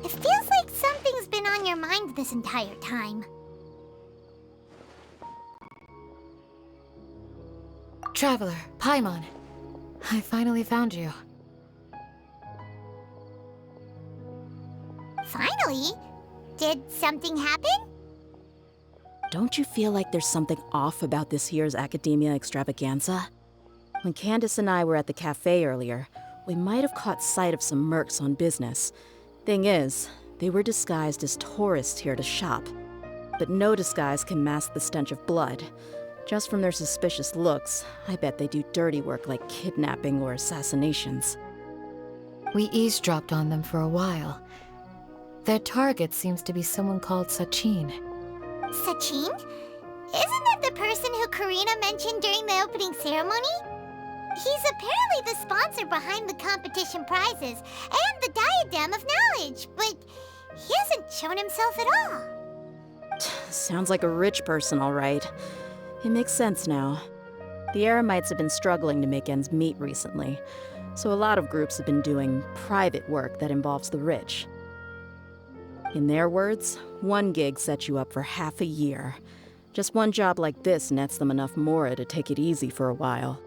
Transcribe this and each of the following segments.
It feels like something's been on your mind this entire time. Traveler, Paimon. I finally found you. Finally? Did something happen? Don't you feel like there's something off about this year's Academia Extravaganza? When Candace and I were at the cafe earlier, we might have caught sight of some mercs on business. Thing is, they were disguised as tourists here to shop. But no disguise can mask the stench of blood. Just from their suspicious looks, I bet they do dirty work like kidnapping or assassinations. We eavesdropped on them for a while. Their target seems to be someone called Sachin. Sachin? Isn't that the person who Karina mentioned during the opening ceremony? He's apparently the sponsor behind the competition prizes and the Diadem of Knowledge, but he hasn't shown himself at all. Sounds like a rich person, all right. It makes sense now. The Eremites have been struggling to make ends meet recently, so a lot of groups have been doing private work that involves the rich. In their words, one gig sets you up for half a year. Just one job like this nets them enough mora to take it easy for a while.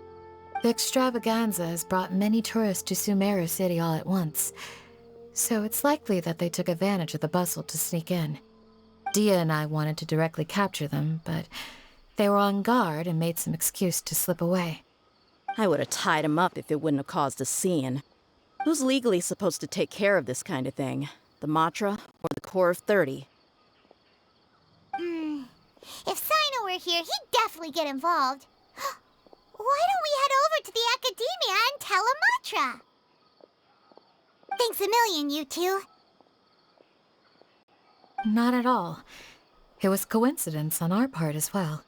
The extravaganza has brought many tourists to Sumeru City all at once, so it's likely that they took advantage of the bustle to sneak in. Dia and I wanted to directly capture them, but they were on guard and made some excuse to slip away. I would have tied him up if it wouldn't have caused a scene. Who's legally supposed to take care of this kind of thing? The Matra or the Core of 30? If Sino were here, he'd definitely get involved. Why don't we head over to the Academia and tell a Matra? Thanks a million, you two. Not at all. It was coincidence on our part as well.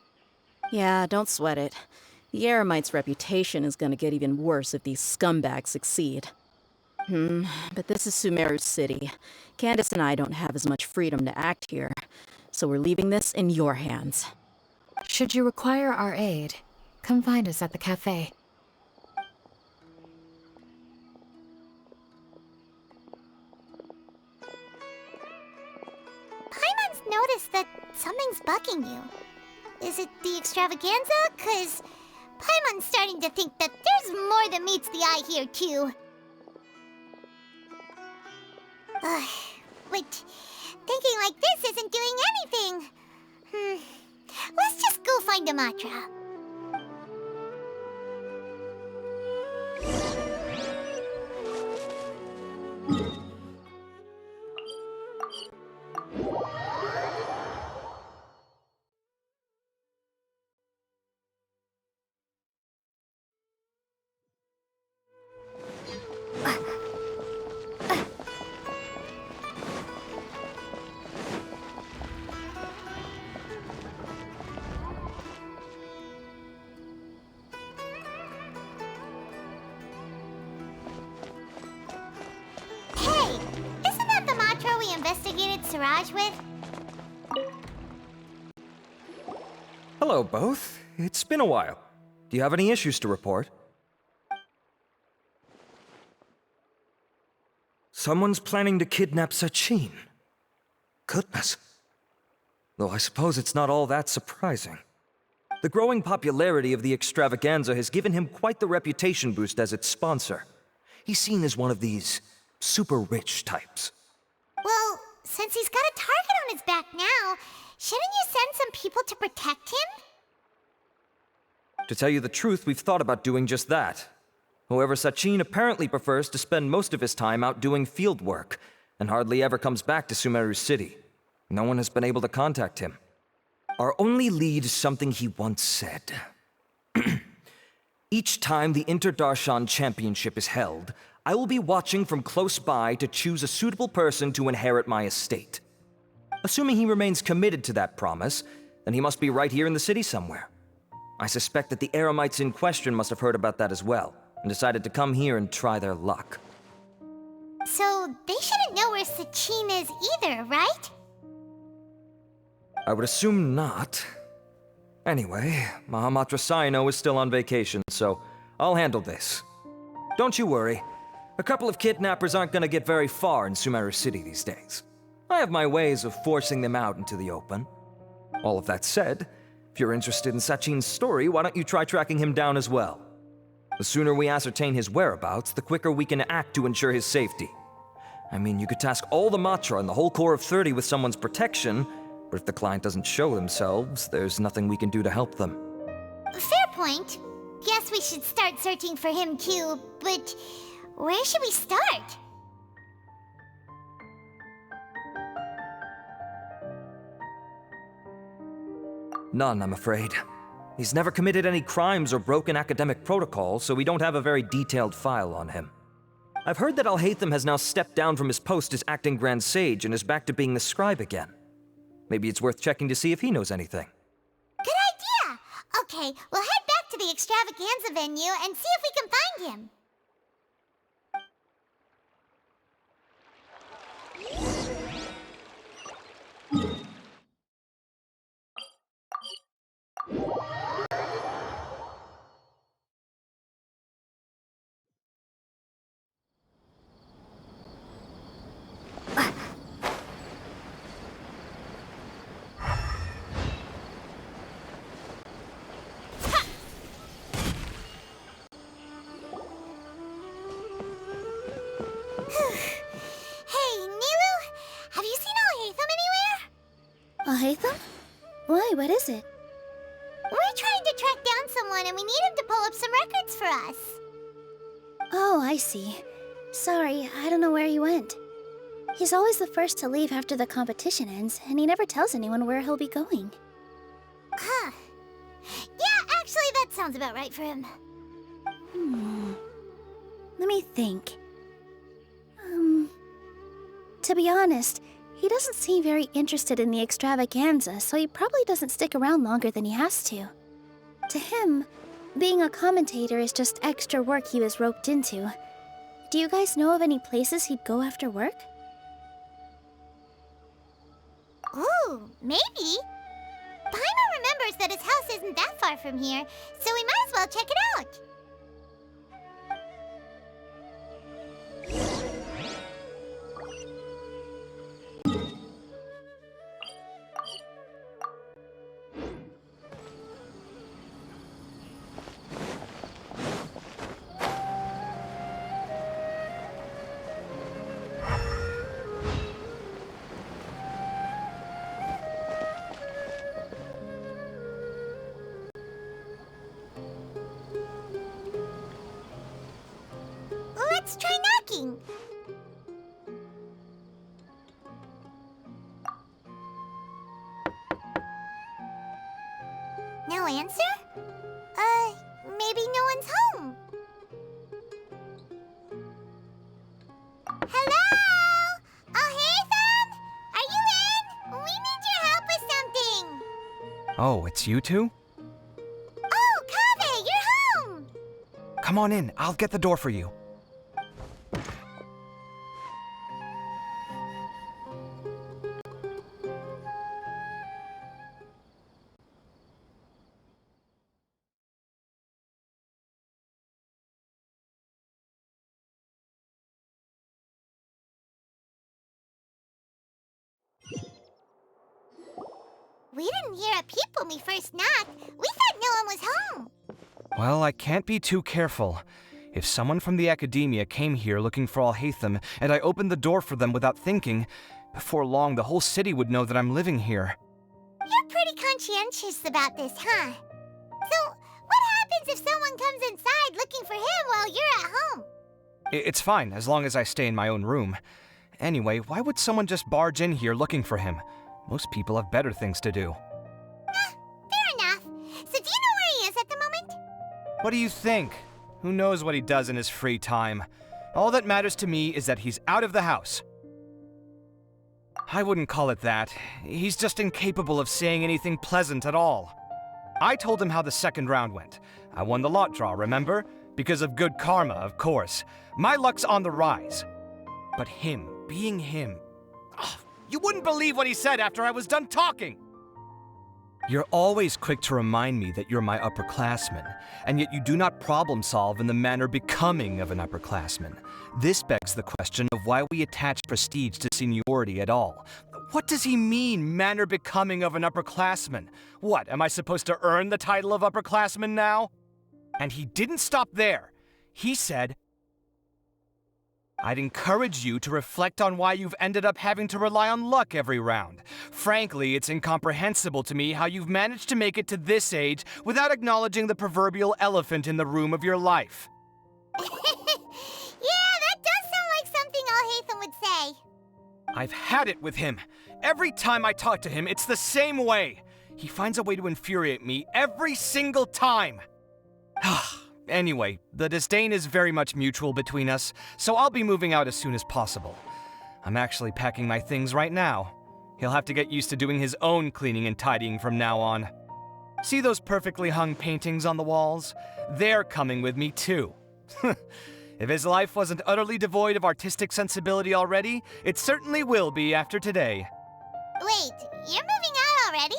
Yeah, don't sweat it. The Eremites' reputation is gonna get even worse if these scumbags succeed. But this is Sumeru City. Candace and I don't have as much freedom to act here, so we're leaving this in your hands. Should you require our aid, come find us at the cafe. Paimon's noticed that something's bugging you. Is it the extravaganza? 'Cause Paimon's starting to think that there's more than meets the eye here, too. But thinking like this isn't doing anything. Let's just go find a Matra. Investigated Siraj with? Hello, both. It's been a while. Do you have any issues to report? Someone's planning to kidnap Sachin. Goodness. Though I suppose it's not all that surprising. The growing popularity of the extravaganza has given him quite the reputation boost as its sponsor. He's seen as one of these super rich types. Well, since he's got a target on his back now, shouldn't you send some people to protect him? To tell you the truth, we've thought about doing just that. However, Sachin apparently prefers to spend most of his time out doing field work, and hardly ever comes back to Sumeru City. No one has been able to contact him. Our only lead is something he once said. Each time the Inter-Darshan Championship is held, I will be watching from close by to choose a suitable person to inherit my estate. Assuming he remains committed to that promise, then he must be right here in the city somewhere. I suspect that the Eremites in question must have heard about that as well, and decided to come here and try their luck. So they shouldn't know where Sachin is either, right? I would assume not. Anyway, Mahamatra Saino is still on vacation, so I'll handle this. Don't you worry. A couple of kidnappers aren't gonna get very far in Sumeru City these days. I have my ways of forcing them out into the open. All of that said, if you're interested in Sachin's story, why don't you try tracking him down as well? The sooner we ascertain his whereabouts, the quicker we can act to ensure his safety. I mean, you could task all the Matra and the whole Corps of 30 with someone's protection, but if the client doesn't show themselves, there's nothing we can do to help them. Fair point. Guess we should start searching for him too, but where should we start? None, I'm afraid. He's never committed any crimes or broken academic protocol, so we don't have a very detailed file on him. I've heard that Alhaitham has now stepped down from his post as acting Grand Sage and is back to being the scribe again. Maybe it's worth checking to see if he knows anything. Good idea! Okay, we'll head back to the extravaganza venue and see if we can find him. Hey, Nilu, have you seen Alhaitham anywhere? Alhaitham? Why, what is it? We're trying to track down someone and we need him to pull up some records for us. Oh, I see. Sorry, I don't know where he went. He's always the first to leave after the competition ends, and he never tells anyone where he'll be going. Huh. Yeah, actually, that sounds about right for him. Let me think. To be honest, he doesn't seem very interested in the extravaganza, so he probably doesn't stick around longer than he has to. To him, being a commentator is just extra work he was roped into. Do you guys know of any places he'd go after work? Ooh, maybe. Paimon remembers that his house isn't that far from here, so we might as well check it out. Let's try knocking. No answer? Maybe no one's home. Hello? Alhaitham? Are you in? We need your help with something. Oh, it's you two? Oh, Kaveh, you're home. Come on in, I'll get the door for you. We didn't hear a peep when we first knocked. We thought no one was home. Well, I can't be too careful. If someone from the academia came here looking for Alhaitham, and I opened the door for them without thinking, before long the whole city would know that I'm living here. You're pretty conscientious about this, huh? So, what happens if someone comes inside looking for him while you're at home? It's fine, as long as I stay in my own room. Anyway, why would someone just barge in here looking for him? Most people have better things to do. Fair enough. So do you know where he is at the moment? What do you think? Who knows what he does in his free time? All that matters to me is that he's out of the house. I wouldn't call it that. He's just incapable of saying anything pleasant at all. I told him how the second round went. I won the lot draw, remember? Because of good karma, of course. My luck's on the rise. But him, being him... You wouldn't believe what he said after I was done talking! You're always quick to remind me that you're my upperclassman, and yet you do not problem solve in the manner becoming of an upperclassman. This begs the question of why we attach prestige to seniority at all. What does he mean, manner becoming of an upperclassman? What, am I supposed to earn the title of upperclassman now? And he didn't stop there. He said, I'd encourage you to reflect on why you've ended up having to rely on luck every round. Frankly, it's incomprehensible to me how you've managed to make it to this age without acknowledging the proverbial elephant in the room of your life. Yeah, that does sound like something Alhaitham would say. I've had it with him. Every time I talk to him, it's the same way. He finds a way to infuriate me every single time. Anyway, the disdain is very much mutual between us, so I'll be moving out as soon as possible. I'm actually packing my things right now. He'll have to get used to doing his own cleaning and tidying from now on. See those perfectly hung paintings on the walls? They're coming with me too. If his life wasn't utterly devoid of artistic sensibility already, it certainly will be after today. Wait, you're moving out already?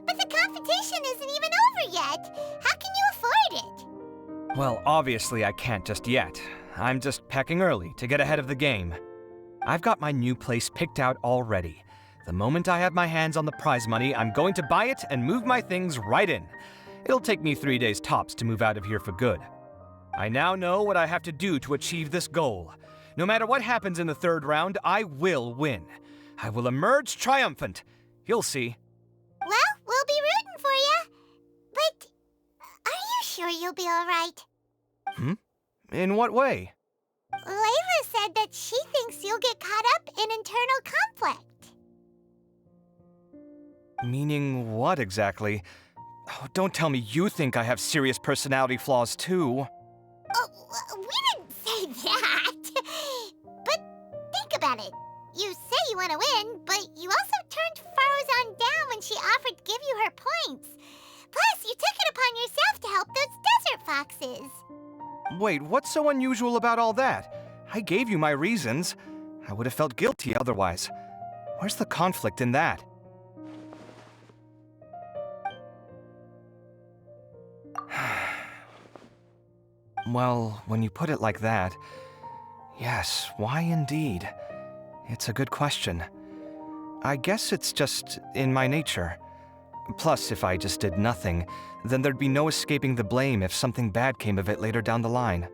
But the competition isn't even over yet. How can you afford it? Well, obviously I can't just yet. I'm just packing early to get ahead of the game. I've got my new place picked out already. The moment I have my hands on the prize money, I'm going to buy it and move my things right in. It'll take me 3 days tops to move out of here for good. I now know what I have to do to achieve this goal. No matter what happens in the third round, I will win. I will emerge triumphant. You'll see. Well, we'll be rooting for you. But are you sure you'll be all right? In what way? Layla said that she thinks you'll get caught up in internal conflict. Meaning what exactly? Oh, don't tell me you think I have serious personality flaws too. Oh, we didn't say that. But think about it. You say you want to win, but you also turned Farozan down when she offered to give you her points. Plus, you took it upon yourself to help those desert foxes. Wait, what's so unusual about all that? I gave you my reasons. I would have felt guilty otherwise. Where's the conflict in that? Well, when you put it like that, yes, why indeed? It's a good question. I guess it's just in my nature. Plus, if I just did nothing, then there'd be no escaping the blame if something bad came of it later down the line.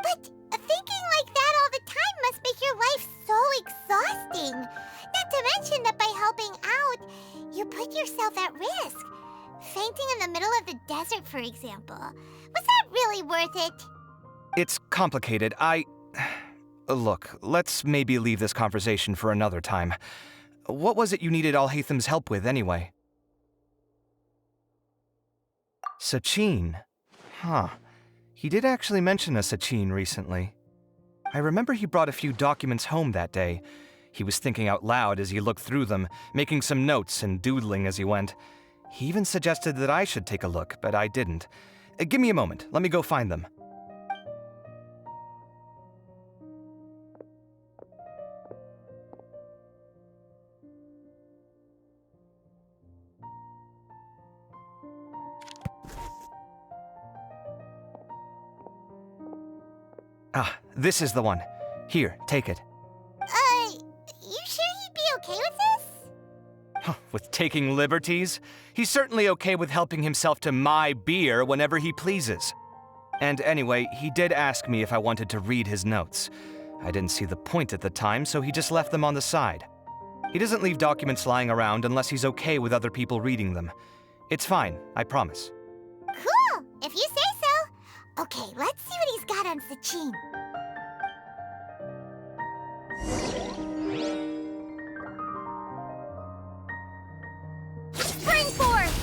But thinking like that all the time must make your life so exhausting. Not to mention that by helping out, you put yourself at risk. Fainting in the middle of the desert, for example. Was that really worth it? It's complicated. Look, let's maybe leave this conversation for another time. What was it you needed Alhaitham's help with, anyway? Sachin? Huh. He did actually mention a Sachin recently. I remember he brought a few documents home that day. He was thinking out loud as he looked through them, making some notes and doodling as he went. He even suggested that I should take a look, but I didn't. Give me a moment. Let me go find them. Ah, this is the one. Here, take it. You sure he'd be okay with this? With taking liberties? He's certainly okay with helping himself to my beer whenever he pleases. And anyway, he did ask me if I wanted to read his notes. I didn't see the point at the time, so he just left them on the side. He doesn't leave documents lying around unless he's okay with other people reading them. It's fine, I promise. Cool, if you say so. Okay, let's see what he's got on Sachin. Spring forth!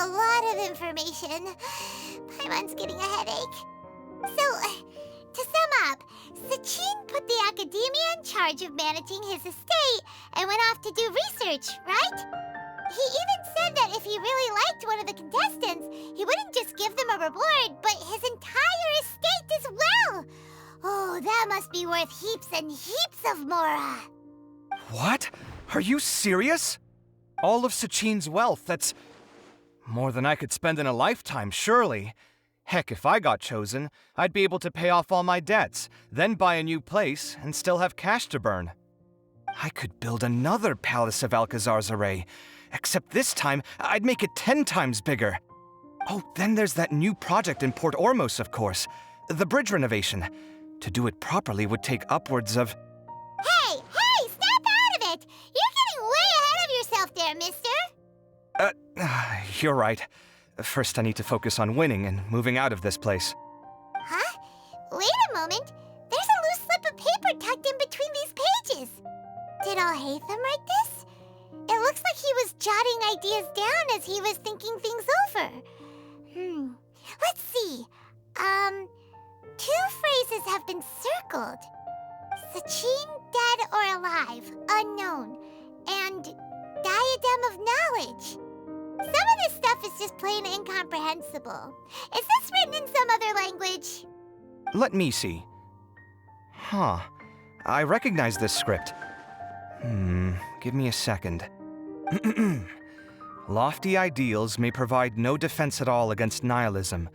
a lot of information. Paimon's getting a headache. So, to sum up, Sachin put the academia in charge of managing his estate and went off to do research, right? He even said that if he really liked one of the contestants, he wouldn't just give them a reward, but his entire estate as well. Oh, that must be worth heaps and heaps of mora. What? Are you serious? All of Sachin's wealth, that's more than I could spend in a lifetime, surely. Heck, if I got chosen, I'd be able to pay off all my debts, then buy a new place, and still have cash to burn. I could build another Palace of Alcazar's array, except this time, I'd make it 10 times bigger. Oh, then there's that new project in Port Ormos, of course. The bridge renovation. To do it properly would take upwards of... Hey, snap out of it! You're getting way ahead of yourself there, mister. You're right. First, I need to focus on winning and moving out of this place. Huh? Wait a moment. There's a loose slip of paper tucked in between these pages. Did Alhaitham write this? It looks like he was jotting ideas down as he was thinking things over. Let's see. Two phrases have been circled. Sachin, dead or alive, unknown, and diadem of knowledge. Some of this stuff is just plain incomprehensible. Is this written in some other language? Let me see. Huh. I recognize this script. Give me a second. Lofty ideals may provide no defense at all against nihilism,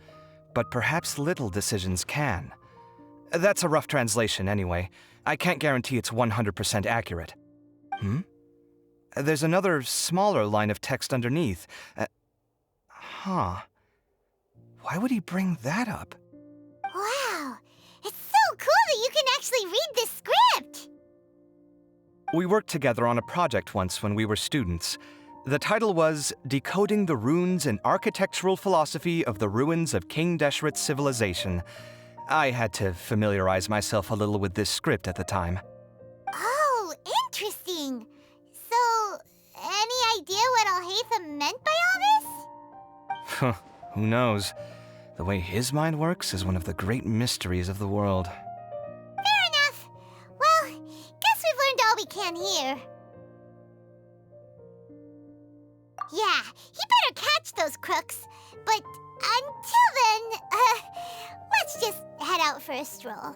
but perhaps little decisions can. That's a rough translation anyway. I can't guarantee it's 100% accurate. There's another smaller line of text underneath. Why would he bring that up? Wow, it's so cool that you can actually read this script! We worked together on a project once when we were students. The title was Decoding the Runes and Architectural Philosophy of the Ruins of King Deshret's Civilization. I had to familiarize myself a little with this script at the time. Oh, interesting. So, any idea what Alhaitham meant by all this? Who knows? The way his mind works is one of the great mysteries of the world. Fair enough. Well, guess we've learned all we can here. Yeah, he better catch those crooks. But until then, let's just head out for a stroll.